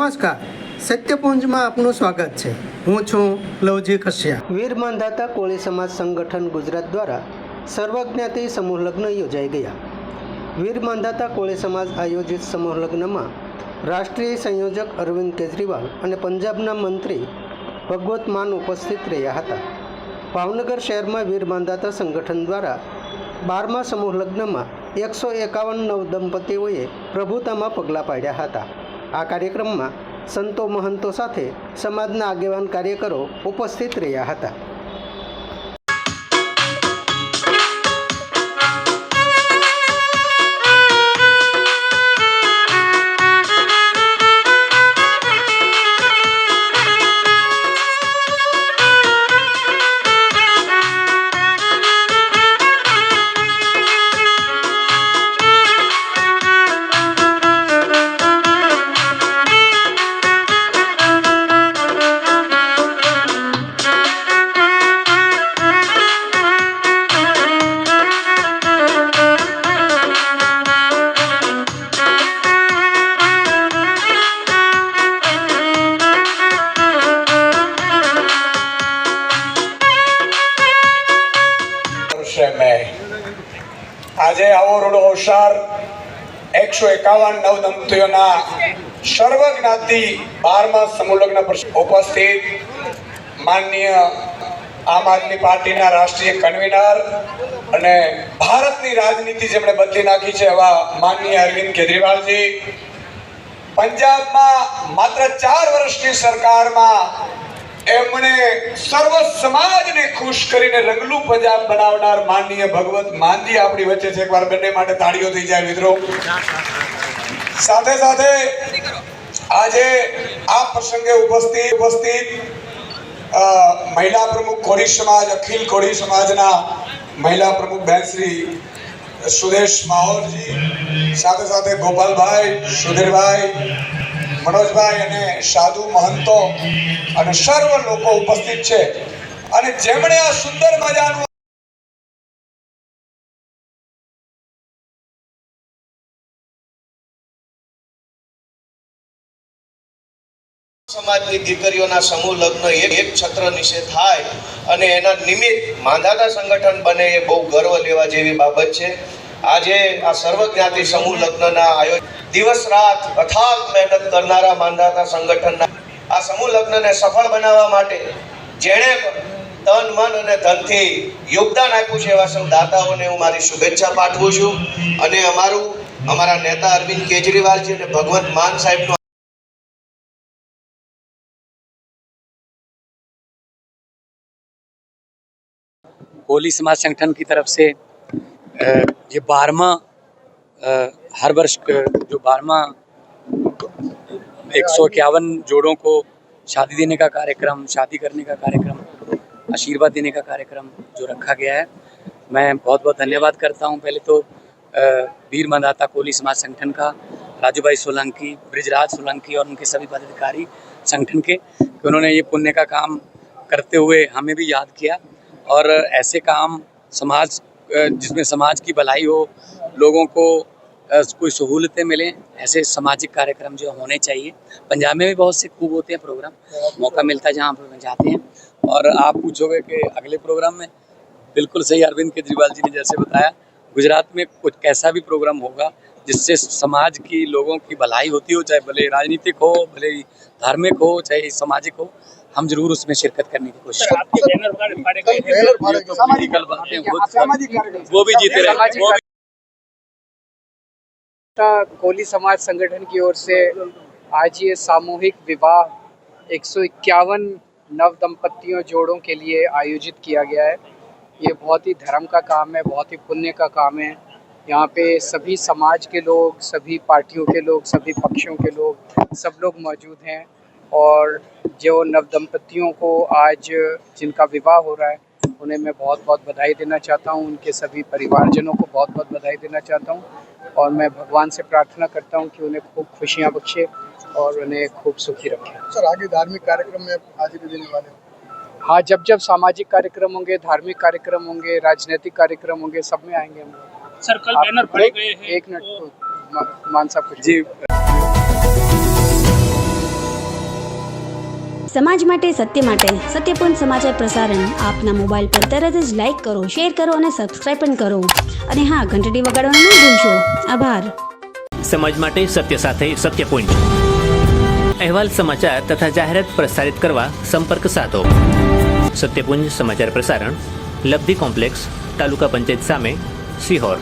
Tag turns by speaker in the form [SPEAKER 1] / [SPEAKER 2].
[SPEAKER 1] નમસ્કાર, સત્યપુંજમાં આપનું સ્વાગત છે। હું છું લવજી કશ્યા। વીર માંધાતા કોળી સમાજ સંગઠન ગુજરાત દ્વારા સર્વજ્ઞાતિ સમૂહ લગ્ન યોજાઈ ગયા। વીર માંધાતા કોળી સમાજ આયોજિત સમૂહ લગ્નમાં રાષ્ટ્રીય સંયોજક અરવિંદ કેજરીવાલ અને પંજાબના મંત્રી ભગવત માન ઉપસ્થિત રહ્યા હતા। ભાવનગર શહેરમાં વીર માંધાતા સંગઠન દ્વારા 12મા સમૂહ લગ્નમાં 151 નવદંપતીઓએ પ્રભુતામાં પગલાં પાડ્યા હતા। આ કાર્યક્રમમાં સંતો મહંતો સાથે સમાજના આગેવાન કાર્યકરો ઉપસ્થિત રહ્યા હતા।
[SPEAKER 2] આજે આવો રૂડો હોશિયાર 151 નવદંપતીઓના સર્વજ્ઞાતિ 12મા સમૂહ લગ્ન પર ઉપસ્થિત માનનીય આમ આદમી પાર્ટીના રાષ્ટ્રીય કન્વીનર અને ભારતની રાજનીતિ જેમણે બદલી નાખી છે એવા માનનીય અરવિંદ કેજરીવાલજી, પંજાબમાં માત્ર 4 વર્ષની સરકારમાં એમણે સર્વ સમાજને ખુશ કરીને રંગલું પંજાબ બનાવનાર માનનીય ભગવત માનજી આપણી વચ્ચે છે। એકવાર બંને માટે તાળીઓ થઈ જાય મિત્રો। સાથે સાથે આજે આ પ્રસંગે ઉપસ્થિત મહિલા પ્રમુખ કોળી સમાજ, અખિલ કોળી સમાજના મહિલા પ્રમુખ બહેન શ્રી સુદેશ માહોરજી, સાથે સાથે ગોપાલભાઈ, સુધીરભાઈ, મનોજભાઈ અને સાધુ મહંતો અને સર્વ લોકો ઉપસ્થિત છે અને જેમણે આ સુંદર મજાનું
[SPEAKER 3] સમાજની દીકરીઓના સમૂહ લગ્ન એક છત્ર નીચે થાય અને એના નિમિત્ત માંધાતા સંગઠન બને એ બહુ ગર્વ લેવા જેવી બાબત છે। આજે આ સર્વજ્ઞાતિ સમૂહ લગ્નના આયોજન દિવસ રાત અથાગ મહેનત કરનારા માંધાતા સંગઠનના આ સમૂહ લગ્નને સફળ બનાવવા માટે જેણે તન મન અને ધનથી યોગદાન આપ્યું છે એવા સૌ દાતાઓને હું મારી શુભેચ્છા પાઠવું છું અને અમારા નેતા અરવિંદ કેજરીવાલજી અને ભગવત માન સાહેબનો
[SPEAKER 4] कोली समाज संगठन की तरफ से ये 12वां हर वर्ष जो 12वां 151 जोड़ों को शादी देने का कार्यक्रम, शादी करने का कार्यक्रम, आशीर्वाद देने का कार्यक्रम जो रखा गया है, मैं बहुत बहुत धन्यवाद करता हूं। पहले तो वीर मंदाता कोली समाज संगठन का, राजू भाई सोलंकी, ब्रिजराज सोलंकी और उनके सभी पदाधिकारी संगठन के, कि उन्होंने ये पुण्य का काम करते हुए हमें भी याद किया और ऐसे काम समाज जिसमें समाज की भलाई हो, लोगों को कोई सहूलतें मिलें, ऐसे सामाजिक कार्यक्रम जो होने चाहिए। पंजाब में भी बहुत से खूब होते हैं प्रोग्राम, मौका मिलता है जहाँ पर जाते हैं। और आप पूछोगे कि अगले प्रोग्राम में, बिल्कुल सही अरविंद केजरीवाल जी ने जैसे बताया, गुजरात में कुछ कैसा भी प्रोग्राम होगा जिससे समाज की लोगों की भलाई होती हो, चाहे भले राजनीतिक हो, भले धार्मिक हो, चाहे सामाजिक हो, हम जरूर उसमें शिरकत करने की कोशिश करें। वो भी जीते रहे।
[SPEAKER 5] कोली समाज संगठन की ओर से आज ये सामूहिक विवाह 151 नव दंपतियों जोड़ों के लिए आयोजित किया गया है। ये बहुत ही धर्म का काम है, बहुत ही पुण्य का काम है। यहाँ पे सभी समाज के लोग, सभी पार्टियों के लोग, सभी पक्षों के लोग, सब लोग मौजूद हैं और जो नव दंपतियों को आज जिनका विवाह हो रहा है उन्हें मैं बहुत बहुत बधाई देना चाहता हूँ। उनके सभी परिवारजनों को बहुत बहुत बधाई देना चाहता हूँ और मैं भगवान से प्रार्थना करता हूँ कि उन्हें खूब खुशियाँ बख्शे और उन्हें खूब सुखी रखे।
[SPEAKER 6] सर, आगे धार्मिक कार्यक्रम में हाजिरी देने वाले हो?
[SPEAKER 5] हाँ, जब जब सामाजिक कार्यक्रम होंगे, धार्मिक कार्यक्रम होंगे, राजनीतिक कार्यक्रम होंगे, सब में आएंगे हम लोग।
[SPEAKER 7] सर, कल बैनर फड़े गए हैं।
[SPEAKER 5] एक मिनट मान साहब जी।
[SPEAKER 7] સમાજ માટે સત્ય માટે સત્યપૂર્ણ સમાચાર પ્રસારણ આપના મોબાઈલ પર તરત જ લાઈક કરો, શેર કરો અને સબસ્ક્રાઈબ પણ કરો. અને હા, ઘંટડી વગાડવાનું ન ભૂલશો. આભાર.
[SPEAKER 8] સમાજ માટે સત્ય સાથે સત્યપુંજ. અહેવાલ, સમાચાર તથા જાહેરાત પ્રસારિત કરવા સંપર્ક સાધો. સત્યપુંજ સમાચાર પ્રસારણ, લબ્ધિ કોમ્પ્લેક્સ, તાલુકા પંચાયત સામે, સિહોર.